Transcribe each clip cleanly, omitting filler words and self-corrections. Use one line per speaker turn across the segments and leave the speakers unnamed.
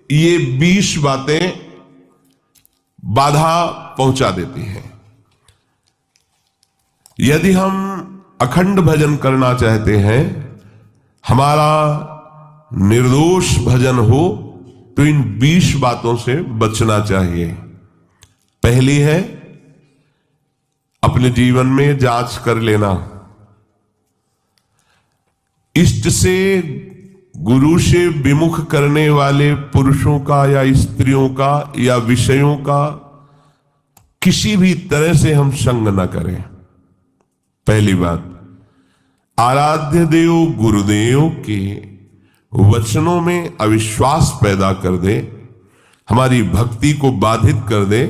ये 20 बातें बाधा पहुंचा देती हैं। यदि हम अखंड भजन करना चाहते हैं, हमारा निर्दोष भजन हो, तो इन 20 बातों से बचना चाहिए। पहली है, अपने जीवन में जांच कर लेना। इष्ट से, गुरु से विमुख करने वाले पुरुषों का या स्त्रियों का या विषयों का किसी भी तरह से हम संग न करें। पहली बात, आराध्य देव गुरुदेव के वचनों में अविश्वास पैदा कर दे, हमारी भक्ति को बाधित कर दे,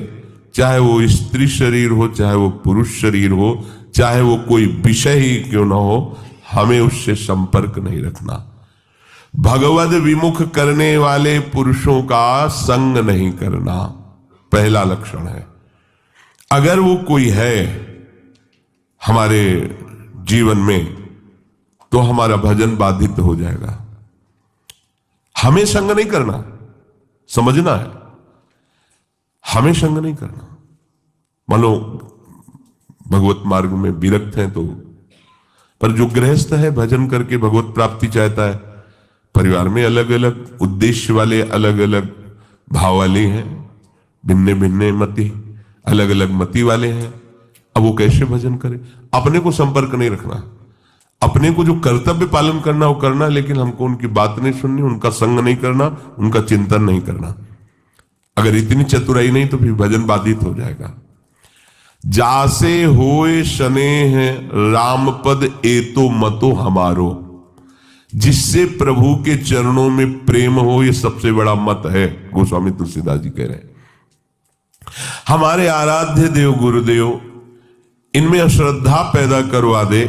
चाहे वो स्त्री शरीर हो, चाहे वो पुरुष शरीर हो, चाहे वो कोई विषय ही क्यों ना हो, हमें उससे संपर्क नहीं रखना। भगवद विमुख करने वाले पुरुषों का संग नहीं करना, पहला लक्षण है। अगर वो कोई है हमारे जीवन में, तो हमारा भजन बाधित हो जाएगा। हमें संग नहीं करना, समझना है, हमें संग नहीं करना। मान लो भगवत मार्ग में विरक्त हैं, तो पर जो गृहस्थ है भजन करके भगवत प्राप्ति चाहता है, परिवार में अलग अलग उद्देश्य वाले, अलग अलग भाव वाले हैं, भिन्ने भिन्ने मति, अलग अलग मति वाले हैं। अब वो कैसे भजन करे? अपने को संपर्क नहीं रखना, अपने को जो कर्तव्य पालन करना वो करना, लेकिन हमको उनकी बात नहीं सुननी, उनका संग नहीं करना, उनका चिंतन नहीं करना। अगर इतनी चतुराई नहीं तो फिर भजन बाधित हो जाएगा। जासे होए स्नेह राम पद एतो मतो हमारो, जिससे प्रभु के चरणों में प्रेम हो, ये सबसे बड़ा मत है। गोस्वामी तुलसीदास जी कह रहे हैं, हमारे आराध्य देव गुरुदेव इनमें अश्रद्धा पैदा करवा दे।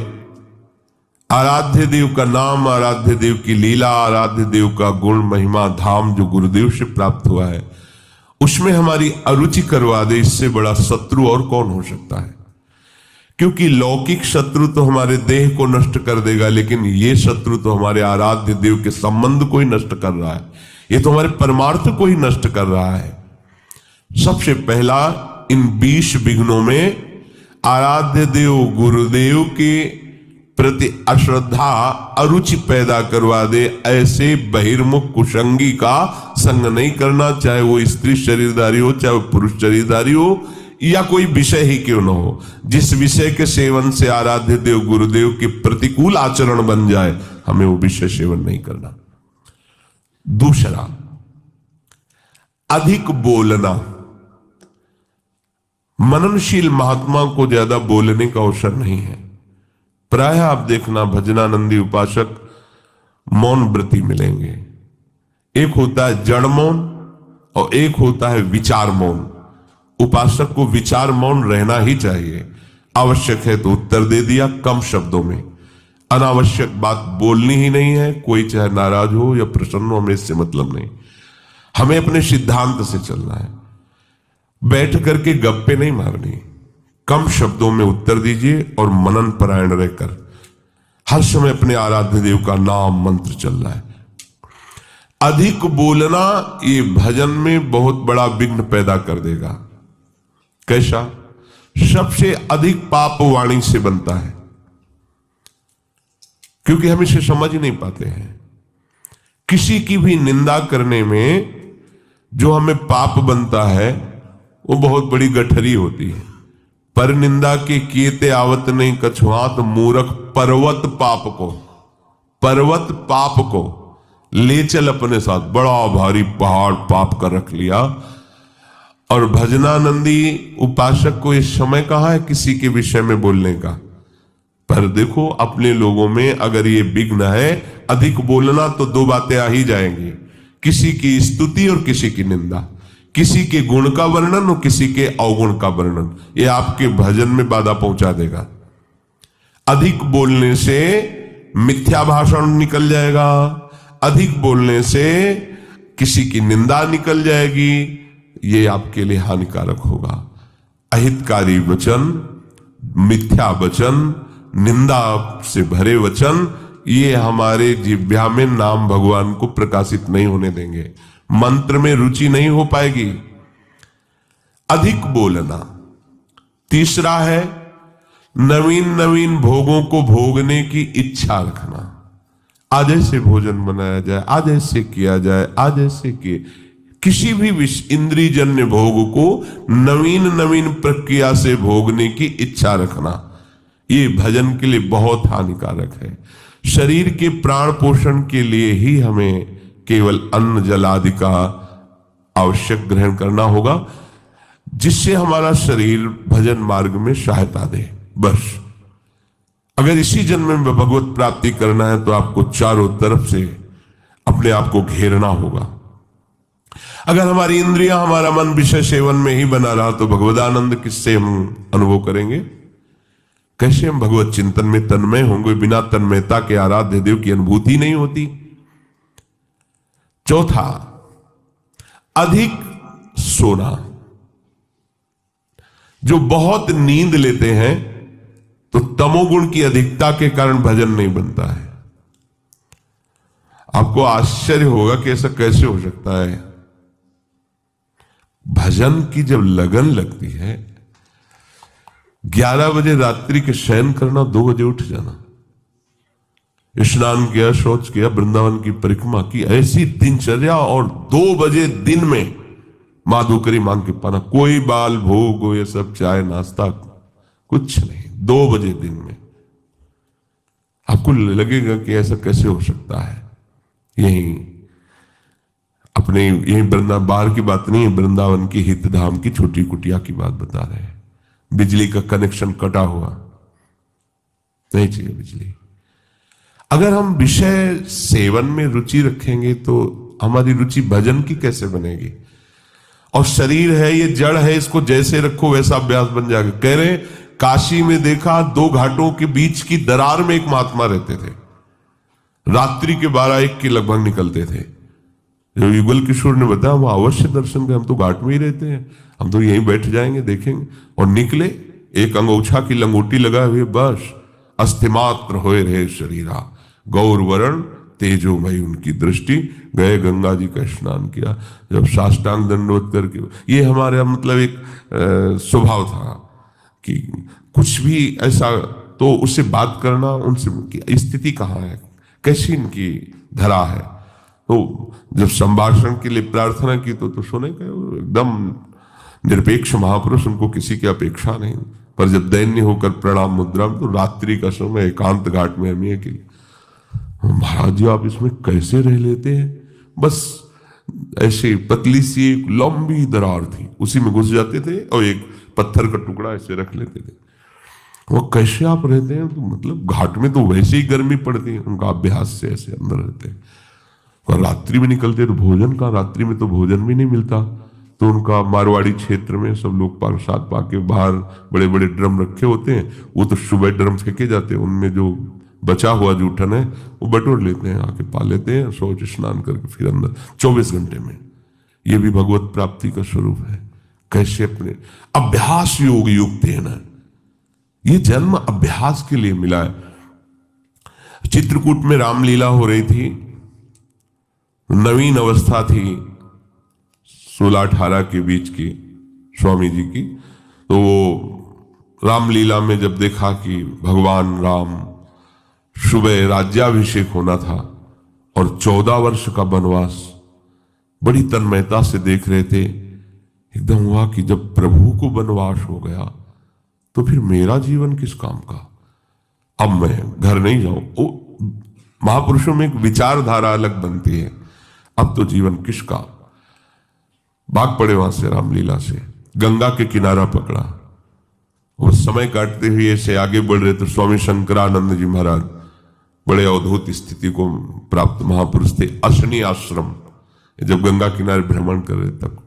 आराध्य देव का नाम, आराध्य देव की लीला, आराध्य देव का गुण महिमा धाम जो गुरुदेव से प्राप्त हुआ है, उसमें हमारी अरुचि करवा दे। इससे बड़ा शत्रु और कौन हो सकता है? क्योंकि लौकिक शत्रु तो हमारे देह को नष्ट कर देगा, लेकिन ये शत्रु तो हमारे आराध्य देव के संबंध को ही नष्ट कर रहा है, ये तो हमारे परमार्थ को ही नष्ट कर रहा है। सबसे पहला, इन 20 विघ्नों में आराध्य देव गुरुदेव के प्रति अश्रद्धा, अरुचि पैदा करवा दे। ऐसे बहिर्मुख कुसंगी का संग नहीं करना, चाहे वो स्त्री शरीरधारी हो, चाहे वो पुरुष शरीरधारी हो, या कोई विषय ही क्यों न हो। जिस विषय के सेवन से आराध्य देव गुरुदेव के प्रतिकूल आचरण बन जाए, हमें वो विषय सेवन नहीं करना। दूसरा, अधिक बोलना। मननशील महात्मा को ज्यादा बोलने का अवसर नहीं है। प्रायः आप देखना भजनानंदी उपासक मौन व्रती मिलेंगे। एक होता है जड़ मौन और एक होता है विचार मौन। उपासक को विचार मौन रहना ही चाहिए। आवश्यक है तो उत्तर दे दिया कम शब्दों में, अनावश्यक बात बोलनी ही नहीं है। कोई चाहे नाराज हो या प्रसन्न हो, हमें इससे मतलब नहीं। हमें अपने सिद्धांत से चलना है। बैठ करके गप्पे नहीं मारनी, कम शब्दों में उत्तर दीजिए और मनन परायण रहकर हर समय अपने आराध्य देव का नाम मंत्र चल रहा है। अधिक बोलना ये भजन में बहुत बड़ा विघ्न पैदा कर देगा। कैसा? सबसे अधिक पाप वाणी से बनता है, क्योंकि हम इसे समझ ही नहीं पाते हैं। किसी की भी निंदा करने में जो हमें पाप बनता है वो बहुत बड़ी गठरी होती है। पर निंदा के किएते आवत नहीं कछुआत, मूर्ख पर्वत पाप को ले चल अपने साथ। बड़ा भारी पहाड़ पाप का रख लिया। और भजनानंदी उपासक को इस समय कहाँ है किसी के विषय में बोलने का? पर देखो अपने लोगों में अगर ये विघ्न है अधिक बोलना, तो दो बातें आ ही जाएंगी, किसी की स्तुति और किसी की निंदा, किसी के गुण का वर्णन और किसी के अवगुण का वर्णन। ये आपके भजन में बाधा पहुंचा देगा। अधिक बोलने से मिथ्या भाषण निकल जाएगा, अधिक बोलने से किसी की निंदा निकल जाएगी, ये आपके लिए हानिकारक होगा। अहितकारी वचन, मिथ्या वचन, निंदा से भरे वचन, ये हमारे जिह्वा में नाम भगवान को प्रकाशित नहीं होने देंगे। मंत्र में रुचि नहीं हो पाएगी। अधिक बोलना। तीसरा है नवीन नवीन भोगों को भोगने की इच्छा रखना। आज ऐसे भोजन बनाया जाए, आज ऐसे किया जाए, आज ऐसे किए। किसी भी इंद्रिय जन्य भोग को नवीन नवीन प्रक्रिया से भोगने की इच्छा रखना, ये भजन के लिए बहुत हानिकारक है। शरीर के प्राण पोषण के लिए ही हमें केवल अन्न जल आदि का आवश्यक ग्रहण करना होगा, जिससे हमारा शरीर भजन मार्ग में सहायता दे। बस अगर इसी जन्म में भगवत प्राप्ति करना है तो आपको चारों तरफ से अपने आप को घेरना होगा। अगर हमारी इंद्रियां, हमारा मन विषय सेवन में ही बना रहा तो भगवदानंद किससे हम अनुभव करेंगे? कैसे हम भगवत चिंतन में तन्मय होंगे? बिना तन्मयता के आराध्य देव की अनुभूति नहीं होती। चौथा, अधिक सोना। जो बहुत नींद लेते हैं तो तमोगुण की अधिकता के कारण भजन नहीं बनता है। आपको आश्चर्य होगा कि ऐसा कैसे हो सकता है। भजन की जब लगन लगती है, 11 बजे रात्रि के शयन करना, 2 बजे उठ जाना, स्नान किया, शौच किया, वृंदावन की परिक्रमा की, ऐसी दिनचर्या, और 2 बजे दिन में माधुकरी मांग के पाना। कोई बाल भोग हो, ये सब चाय नाश्ता कुछ नहीं, 2 बजे दिन में। आपको लगेगा कि ऐसा कैसे हो सकता है। यही वृंदावन, बाहर की बात नहीं, वृंदावन की हितधाम की छोटी कुटिया की बात बता रहे हैं। बिजली का कनेक्शन कटा हुआ, नहीं चाहिए बिजली। अगर हम विषय सेवन में रुचि रखेंगे तो हमारी रुचि भजन की कैसे बनेगी? और शरीर है, ये जड़ है, इसको जैसे रखो वैसा अभ्यास बन जाएगा। कह रहे काशी में देखा, 2 घाटों के बीच की दरार में एक महात्मा रहते थे। रात्रि के 12-1 के लगभग निकलते थे। जो युगल किशोर ने बताया, वो अवश्य दर्शन के, हम तो घाट में ही रहते हैं, हम तो यहीं बैठ जाएंगे, देखेंगे। और निकले, एक अंगोछा की लंगोटी लगाए हुए, बस अस्थिमात्र होए रहे शरीरा, गौर वर्ण तेजोमयी उनकी दृष्टि। गए, गंगा जी का स्नान किया, जब साष्टांग दंडवत करके, ये हमारे मतलब एक स्वभाव था कि कुछ भी ऐसा तो उससे बात करना, उनसे स्थिति कहाँ है, कैसी इनकी धरा है। तो जब संभाषण के लिए प्रार्थना की तो सुने कि एकदम निरपेक्ष महापुरुष, उनको किसी की अपेक्षा नहीं। पर जब दैन्य होकर प्रणाम मुद्रा में, तो रात्रि का समय एकांत घाट में हमें कि महाराज जी आप इसमें कैसे रह लेते हैं? बस ऐसे पतली सी एक लंबी दरार थी, उसी में घुस जाते थे और एक पत्थर का टुकड़ा ऐसे रख लेते थे। वो कैसे आप रहते हैं? तो मतलब घाट में तो वैसे ही गर्मी पड़ती है, उनका अभ्यास से ऐसे अंदर रहते हैं। और रात्रि में निकलते तो भोजन का, रात्रि में तो भोजन भी नहीं मिलता। तो उनका मारवाड़ी क्षेत्र में सब लोग प्रसाद पाके बाहर बड़े बड़े ड्रम रखे होते हैं, वो तो सुबह ड्रम फेंके जाते हैं, उनमें जो बचा हुआ जूठन है वो बटोर लेते हैं, आके पा लेते हैं, शौच स्नान करके फिर अंदर 24 घंटे में। ये भी भगवत प्राप्ति का स्वरूप है। कैसे अपने अभ्यास योग युक्त है ना, ये जन्म अभ्यास के लिए मिला है। चित्रकूट में रामलीला हो रही थी, नवीन अवस्था थी 16-18 के बीच की स्वामी जी की। तो वो रामलीला में जब देखा कि भगवान राम सुबह राज्याभिषेक होना था और 14 वर्ष का वनवास, बड़ी तन्मयता से देख रहे थे। एकदम हुआ कि जब प्रभु को वनवास हो गया तो फिर मेरा जीवन किस काम का? अब मैं घर नहीं जाऊं। महापुरुषों में एक विचारधारा अलग बनती है, अब तो जीवन किसका? भाग पड़े वहां से रामलीला से, गंगा के किनारा पकड़ा। वो समय काटते हुए से आगे बढ़ रहे तो स्वामी शंकरानंद जी महाराज बड़े अद्भुत स्थिति को प्राप्त महापुरुष थे। अशनी आश्रम, जब गंगा किनारे भ्रमण कर रहे तब